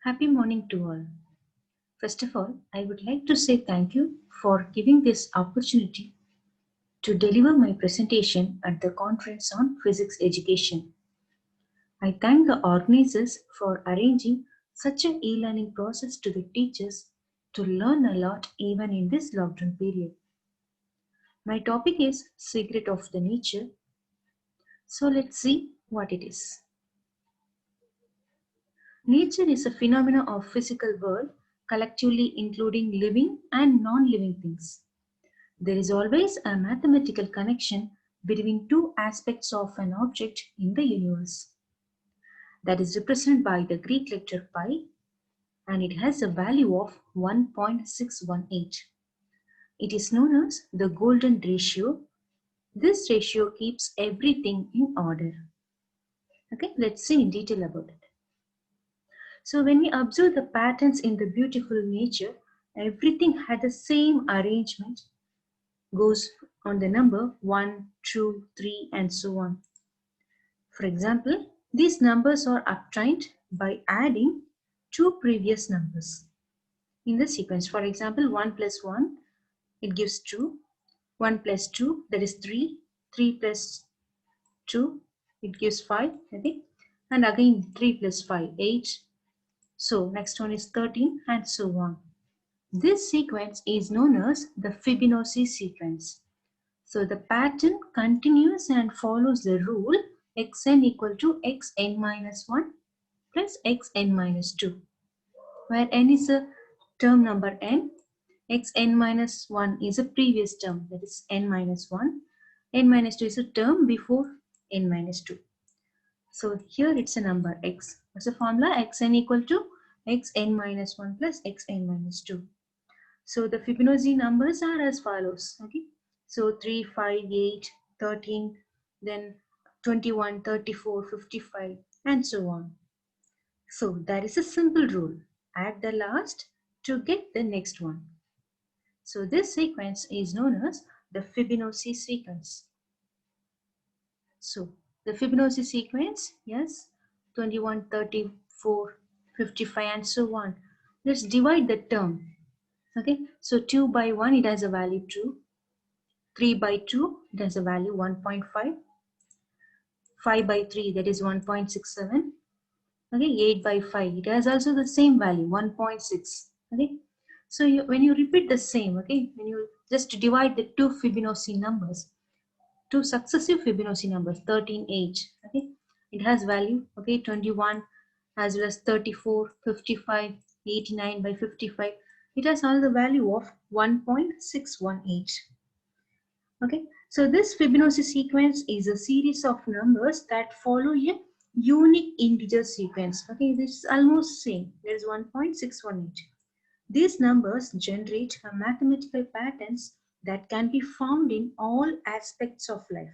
Happy morning to all. First of all, I would like to say thank you for giving this opportunity to deliver my presentation at the conference on physics education. I thank the organizers for arranging such an e-learning process to the teachers to learn a lot even in this lockdown period. My topic is Secret of the Nature. So let's see what it is. Nature is a phenomenon of physical world, collectively including living and non-living things. There is always a mathematical connection between two aspects of an object in the universe. That is represented by the Greek letter pi, and it has a value of 1.618. It is known as the golden ratio. This ratio keeps everything in order. Okay, let's see in detail about it. So when we observe the patterns in the beautiful nature, everything had the same arrangement, goes on the number 1, 2, 3 and so on. For example, these numbers are obtained by adding two previous numbers in the sequence. For example, 1 plus 1, it gives 2. 1 plus 2, that is 3. 3 plus 2, it gives 5. Okay? And again 3 plus 5, 8. So next one is 13 and so on. This sequence is known as the Fibonacci sequence. So the pattern continues and follows the rule xn equal to xn minus 1 plus xn minus 2, where n is a term number n, xn minus 1 is a previous term, that is n minus 1, n minus 2 is a term before n minus 2. So here it's a number x. What's the formula? Xn equal to xn minus 1 plus xn minus 2. So the Fibonacci numbers are as follows. Okay. So 3, 5, 8, 13, then 21, 34, 55 and so on. So that is a simple rule. Add the last to get the next one. So this sequence is known as the Fibonacci sequence. So the Fibonacci sequence, yes, 21, 34, 55 and so on. Let's divide the term. Okay, so 2 by 1 it has a value 2. 3 by 2 it has a value 1.5. 5 by 3 that is 1.67. Okay, 8 by 5 it has also the same value 1.6. Okay, so when you repeat the same, okay, when you just divide the two Fibonacci numbers, two successive Fibonacci numbers, 13, 8, okay, it has value, okay, 21 as well as 34, 55, 89 by 55, it has all the value of 1.618. Okay, so this Fibonacci sequence is a series of numbers that follow a unique integer sequence. Okay, this is almost same. There is 1.618. These numbers generate a mathematical patterns that can be found in all aspects of life.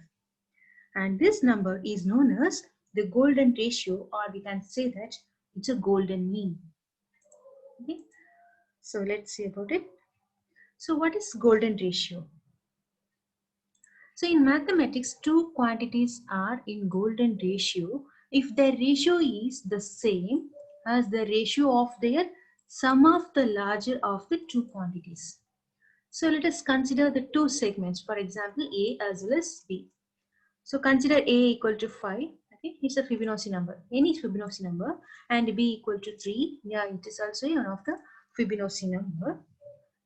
And this number is known as the golden ratio, or we can say that it's a golden mean. Okay, so let's see about it. So what is golden ratio? So in mathematics, two quantities are in golden ratio if their ratio is the same as the ratio of their sum of the larger of the two quantities. So let us consider the two segments, for example, A as well as B. So consider A equal to 5, okay, it's a Fibonacci number, any Fibonacci number, and B equal to 3, yeah, it is also one of the Fibonacci number.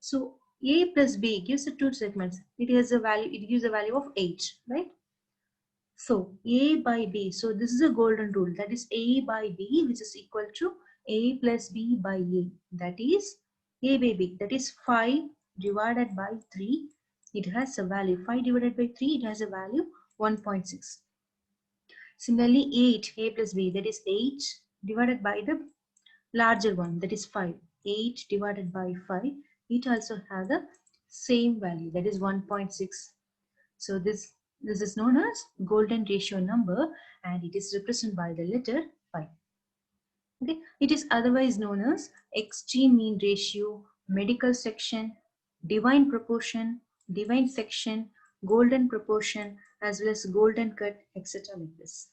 So A plus B gives the two segments. It has a value. It gives a value of 8, right? So A by B. So this is a golden rule. That is A by B, which is equal to A plus B by A. That is A by B. That is 5 divided by 3. It has a value. 5 divided by 3. It has a value 1.6. Similarly, 8 A plus B. That is 8 divided by the larger one, that is 5. 8 divided by 5, it also has the same value, that is 1.6. So this is known as golden ratio number, and it is represented by the letter pi. Okay, it is otherwise known as extreme mean ratio, medical section, divine proportion, divine section, golden proportion, as well as golden cut, etc. like this.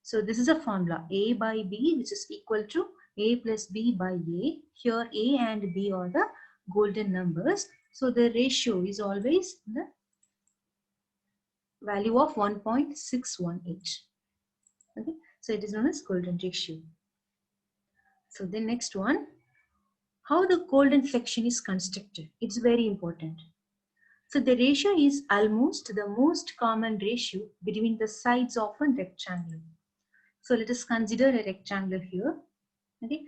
So this is a formula, A by B, which is equal to A plus B by A. Here A and B are the golden numbers. So the ratio is always the value of 1.618. Okay, so it is known as golden ratio. So the next one, how the golden section is constructed. It's very important. So the ratio is almost the most common ratio between the sides of a rectangle. So let us consider a rectangle here. Okay,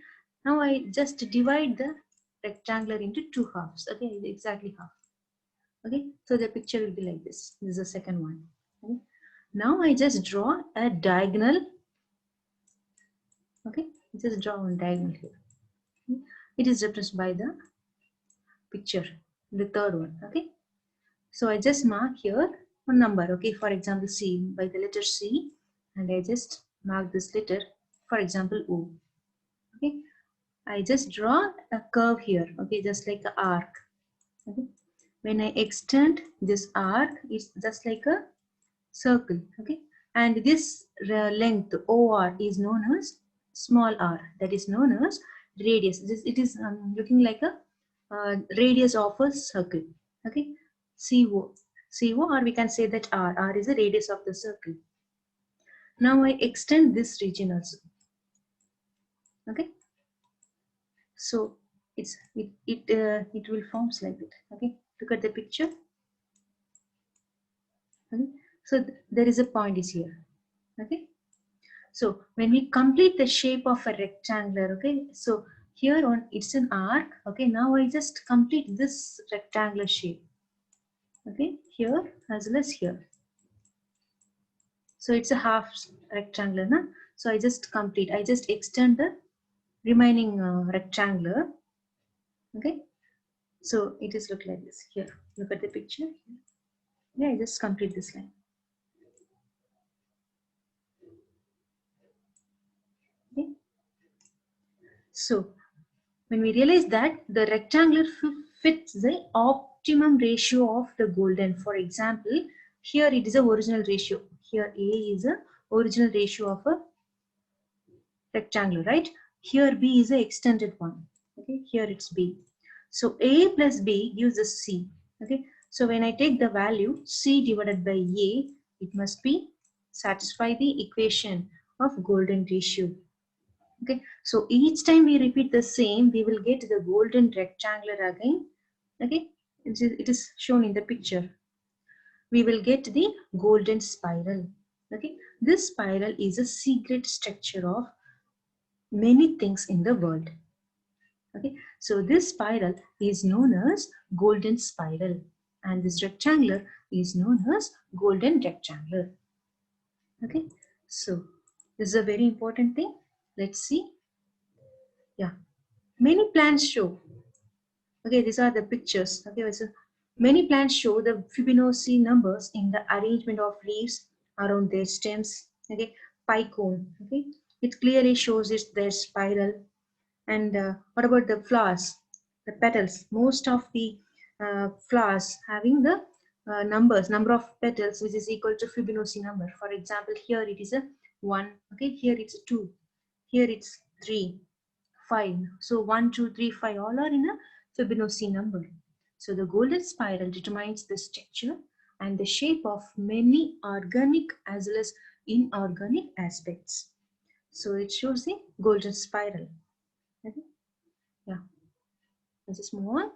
now I just divide the rectangle into two halves. Okay, exactly half. Okay, so the picture will be like this. This is the second one. Okay, now I just draw a diagonal. Okay, just draw one diagonal here. Okay? It is represented by the picture, the third one. Okay, so I just mark here one number. Okay, for example, C by the letter C, and I just mark this letter, for example, O. Okay, I just draw a curve here. Okay, just like an arc. Okay, when I extend this arc, it's just like a circle. Okay, and this length OR is known as small r, that is known as radius. It is looking like a radius of a circle. Okay, CO, or we can say that R is the radius of the circle. Now I extend this region also. Okay, so it will forms like that. Okay, look at the picture. Okay, so there is a point is here. Okay, so when we complete the shape of a rectangular, okay, so here on it's an arc. Okay, now I just complete this rectangular shape. Okay, here as well as here. So it's a half rectangular, na? So I just extend the remaining rectangular. Okay, so it is look like this. Here, look at the picture. Yeah, I just complete this line. Okay, so when we realize that the rectangular fits the optimum ratio of the golden, for example, here it is a original ratio. Here A is a original ratio of a rectangle, right? Here B is a extended one. Okay, here it's B. So A plus B gives us C. Okay, so when I take the value C divided by A, it must be satisfy the equation of golden ratio. Okay, so each time we repeat the same, we will get the golden rectangular again. Okay, it is shown in the picture. We will get the golden spiral. Okay, this spiral is a secret structure of many things in the world. Okay, so this spiral is known as golden spiral, and this rectangular is known as golden rectangular. Okay, so this is a very important thing. Let's see. Yeah, many plants show. Okay, these are the pictures. Okay, so many plants show the Fibonacci numbers in the arrangement of leaves around their stems. Okay, pie cone. Okay, it clearly shows their spiral. And what about the flowers, the petals? Most of the flowers having the number of petals, which is equal to Fibonacci number. For example, here it is a 1. Okay, here it's a 2. Here it's 3, 5. So 1, 2, 3, 5 all are in a Fibonacci number. So the golden spiral determines the structure and the shape of many organic as well as inorganic aspects. So it shows the golden spiral. Okay. Yeah, let's just move on.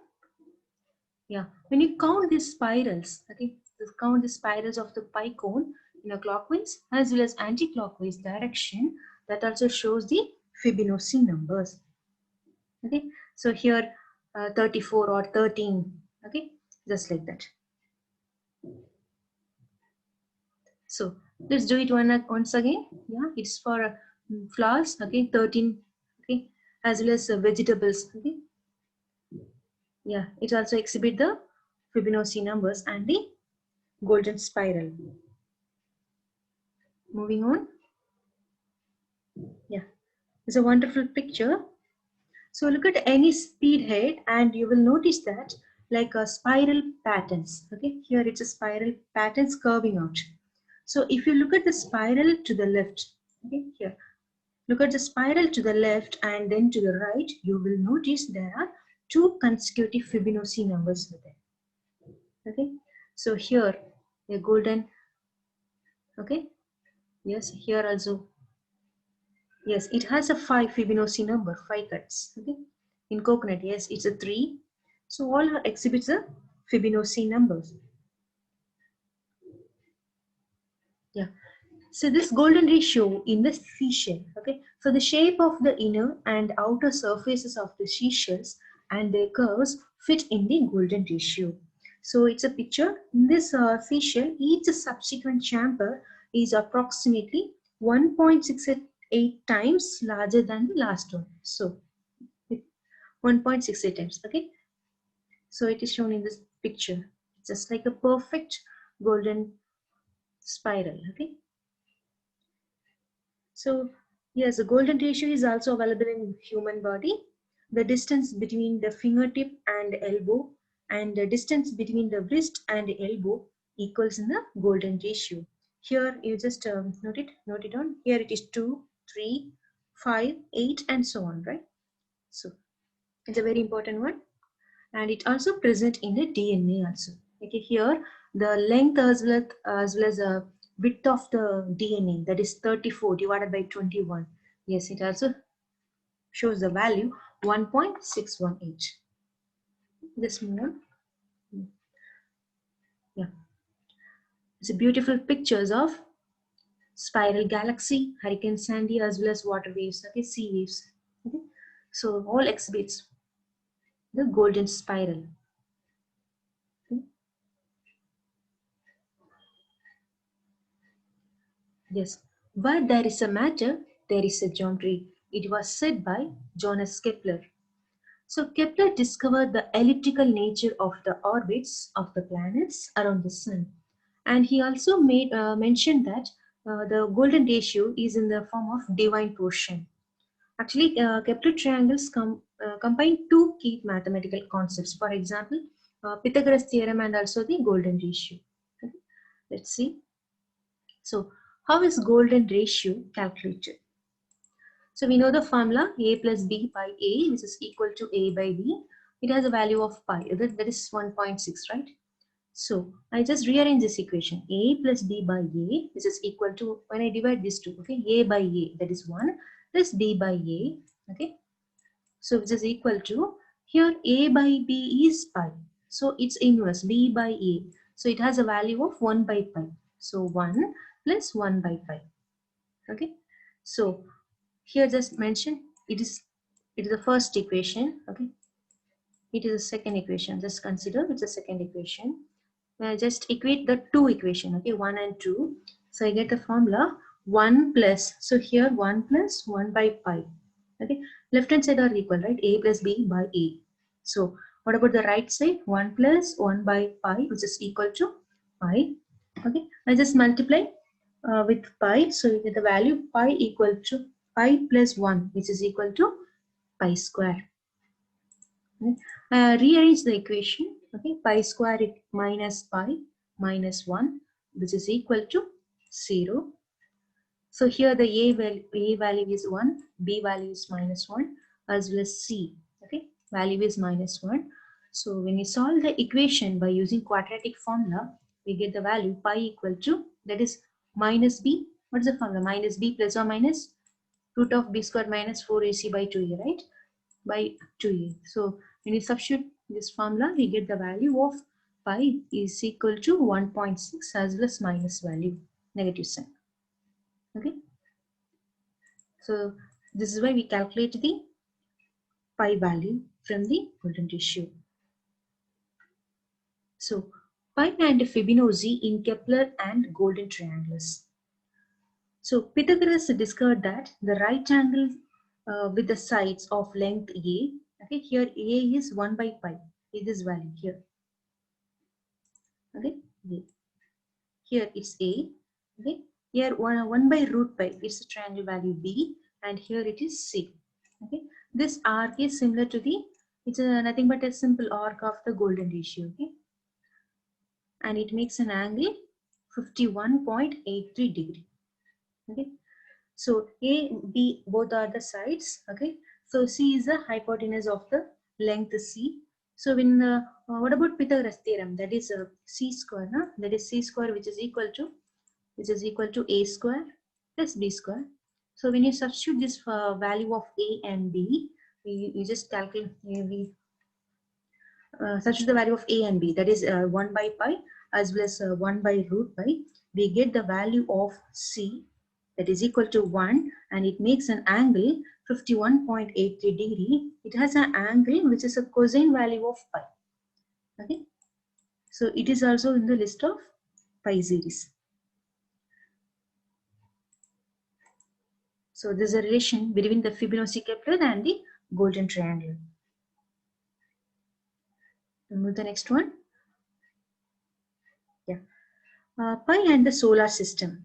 Yeah, when you count these spirals, okay, count the spirals of the pie cone in a clockwise as well as anti-clockwise direction, that also shows the Fibonacci numbers. Okay, so here 34 or 13. Okay, just like that. So let's do it once again. Yeah, it's for flowers. Okay, 13. Okay, as well as vegetables. Okay. Yeah, it also exhibit the Fibonacci numbers and the golden spiral. Moving on. Yeah, it's a wonderful picture. So look at any speedhead and you will notice that like a spiral patterns. Okay, here it's a spiral patterns curving out. So if you look at the spiral to the left, Okay, here. Look at the spiral to the left and then to the right. You will notice there are two consecutive Fibonacci numbers there. Okay, so here a golden. Okay, yes, here also. Yes, it has a 5 Fibonacci number, 5 cuts. Okay, in coconut, yes, it's a 3. So all exhibits the Fibonacci numbers. Yeah. So this golden ratio in the seashell, okay. So the shape of the inner and outer surfaces of the seashells and their curves fit in the golden ratio. So it's a picture. In this seashell, each subsequent chamfer is approximately 1.68 times larger than the last one. So 1.68 times, okay. So it is shown in this picture. It's just like a perfect golden spiral, okay. So yes, the golden ratio is also available in human body. The distance between the fingertip and elbow and the distance between the wrist and elbow equals in the golden ratio. Here you just note it down. Here it is 2, 3, 5, 8 and so on, right? So it's a very important one. And it also present in the DNA also. Okay, here the length as well as the width of the DNA, that is 34 divided by 21. Yes, it also shows the value 1.618. This one, yeah, it's a beautiful pictures of spiral galaxy, hurricane sandy as well as water waves. Okay, sea waves. Okay, so all exhibits the golden spiral. Okay? Yes, where there is a matter, there is a geometry. It was said by Johannes Kepler. So Kepler discovered the elliptical nature of the orbits of the planets around the sun. And he also mentioned that the golden ratio is in the form of divine portion. Actually, Kepler triangles combine two key mathematical concepts. For example, Pythagoras theorem and also the golden ratio. Okay. Let's see. So, how is golden ratio calculated? So we know the formula a plus b by a, which is equal to a by b. It has a value of pi, that is 1.6, right? So I just rearrange this equation. A plus b by a, which is equal to, when I divide these two, okay, a by a, that is 1, plus b by a, okay. So which is equal to, here a by b is pi. So it's inverse, b by a. So it has a value of 1 by pi. So 1 plus 1 by pi, okay. So here just mention it is the first equation, okay. It is the second equation, just consider it's a second equation. Just equate the two equation, okay, 1 and 2. So I get the formula 1 plus, so here 1 plus 1 by pi, okay. Left hand side are equal, right? A plus b by a. So what about the right side? 1 plus 1 by pi, which is equal to pi, okay. I just multiply with pi, so you get the value pi equal to pi plus 1, which is equal to pi square. Okay. Rearrange the equation, okay. Pi square minus pi minus 1, which is equal to 0. So here the a value is 1, b value is minus 1, as well as c, okay, value is minus 1. So when we solve the equation by using quadratic formula, we get the value pi equal to, that is minus b. What's the formula? Minus b plus or minus root of b square minus 4ac by 2a, right? By 2a. So when you substitute this formula, we get the value of pi is equal to 1.6 as well as minus value, negative sign. Okay. So this is why we calculate the pi value from the golden ratio. So pi and Fibonacci in Kepler and golden triangles. So Pythagoras discovered that the right angle with the sides of length a, okay, here a is 1 by pi, is this value here, okay, a. Here it's a, okay, here 1 by root pi, it's the triangle value b, and here it is c, okay. This arc is similar to the, it's nothing but a simple arc of the golden ratio, okay, and it makes an angle 51.83 degree, okay. So A, B both are the sides. Okay. So C is the hypotenuse of the length C. So when what about Pythagoras theorem? That is C square. Huh? That is C square, which is equal to A square plus B square. So when you substitute this value of A and B, we just calculate. We substitute the value of A and B. That is 1 by pi as well as 1 by root pi. We get the value of C, that is equal to 1, and it makes an angle 51.83 degree. It has an angle which is a cosine value of pi. Okay, so it is also in the list of pi series. So there's a relation between the Fibonacci-Kepler and the golden triangle. We'll move the next one. Yeah, pi and the solar system.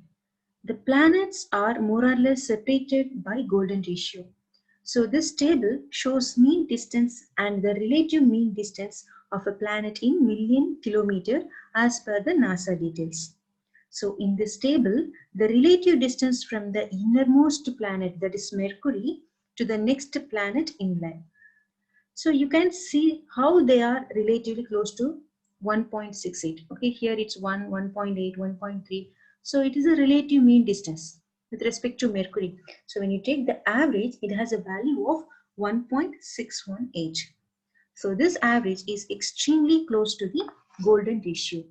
The planets are more or less separated by golden ratio. So this table shows mean distance and the relative mean distance of a planet in million kilometer as per the NASA details. So in this table, the relative distance from the innermost planet, that is Mercury, to the next planet inland. So you can see how they are relatively close to 1.68. Okay, here it's 1, 1.8, 1.3. So it is a relative mean distance with respect to Mercury. So when you take the average, it has a value of 1.618. So this average is extremely close to the golden ratio.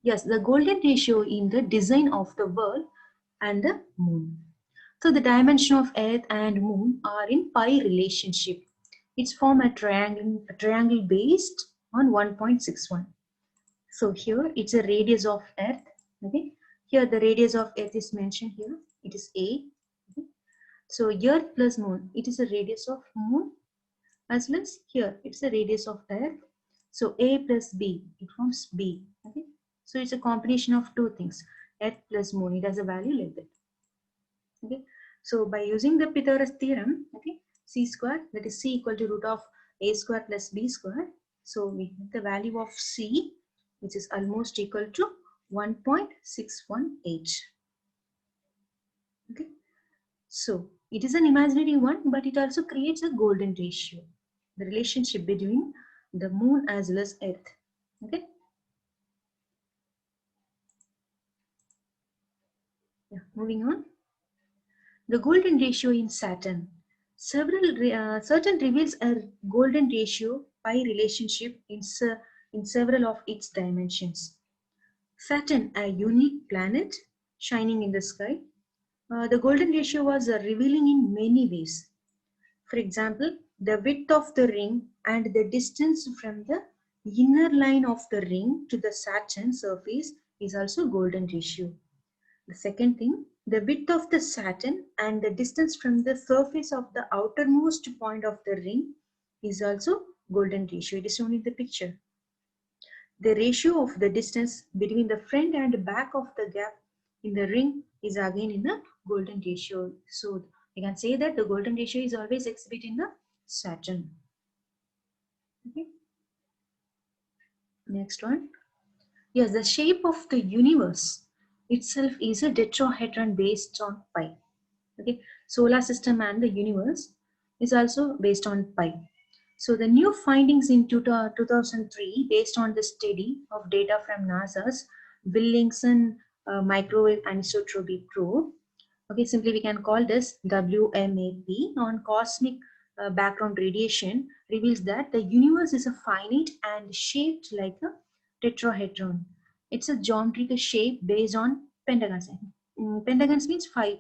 Yes, the golden ratio in the design of the world and the moon. So the dimension of Earth and Moon are in pi relationship. It's form a triangle based on 1.61. So here it's a radius of Earth. Okay. Here the radius of Earth is mentioned here. It is A. Okay. So Earth plus Moon, it is a radius of Moon, as well as here it's a radius of Earth. So A plus B, it forms B. Okay. So it's a combination of two things. Earth plus Moon, it has a value like that. Okay, so by using the Pythagoras theorem, okay, c square, that is c equal to root of a square plus b square. So we get the value of c, which is almost equal to 1.618. Okay, so it is an imaginary one, but it also creates a golden ratio, the relationship between the moon as well as Earth. Okay. Yeah, moving on. The golden ratio in Saturn. Saturn reveals a golden ratio pi relationship in several of its dimensions. Saturn, a unique planet shining in the sky. The golden ratio was revealing in many ways. For example, the width of the ring and the distance from the inner line of the ring to the Saturn surface is also golden ratio. The second thing, the width of the Saturn and the distance from the surface of the outermost point of the ring is also golden ratio. It is shown in the picture. The ratio of the distance between the front and back of the gap in the ring is again in the golden ratio. So you can say that the golden ratio is always exhibited in the Saturn. Okay. Next one. Yes, the shape of the universe itself is a tetrahedron based on pi. Okay, solar system and the universe is also based on pi. So the new findings in 2003 based on the study of data from NASA's Wilkinson microwave anisotropy probe. Okay, simply we can call this WMAP on cosmic background radiation reveals that the universe is a finite and shaped like a tetrahedron. It's a geometrical shape based on pentagons. Pentagons means five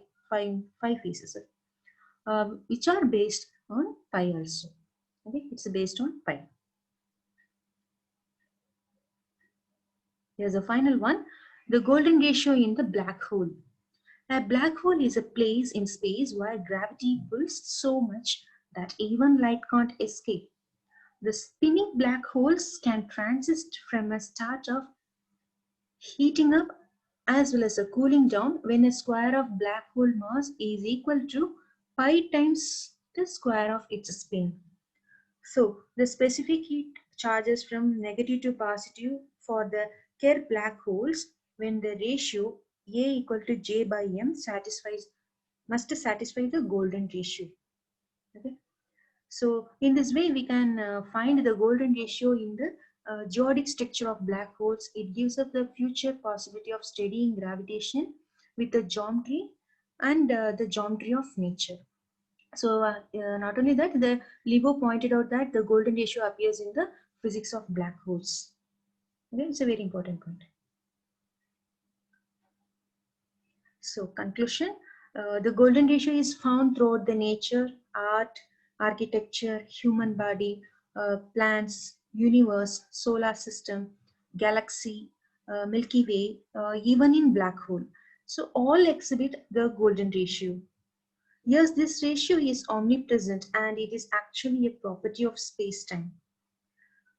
faces, which are based on pi also. Okay, it's based on pi. Here's the final one, the golden ratio in the black hole. A black hole is a place in space where gravity pulls so much that even light can't escape. The spinning black holes can transist from a start of heating up as well as a cooling down when a square of black hole mass is equal to pi times the square of its spin. So the specific heat charges from negative to positive for the Kerr black holes when the ratio A equal to J by M must satisfy the golden ratio. Okay. So in this way, we can find the golden ratio in the geodic structure of black holes. It gives us the future possibility of studying gravitation with the geometry and the geometry of nature. So not only that, the Lebo pointed out that the golden ratio appears in the physics of black holes. Okay, it's a very important point. So conclusion, the golden ratio is found throughout the nature, art, architecture, human body, plants, universe, solar system, galaxy, Milky Way, even in black hole. So all exhibit the golden ratio. Yes, this ratio is omnipresent and it is actually a property of space-time.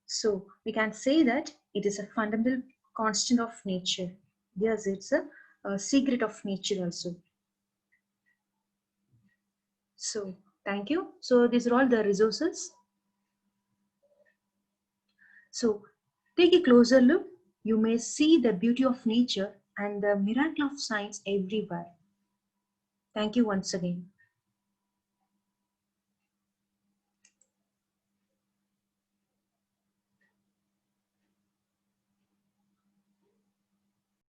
So we can say that it is a fundamental constant of nature. Yes, it's a secret of nature also. So thank you. So these are all the resources. So take a closer look. You may see the beauty of nature and the miracle of science everywhere. Thank you once again.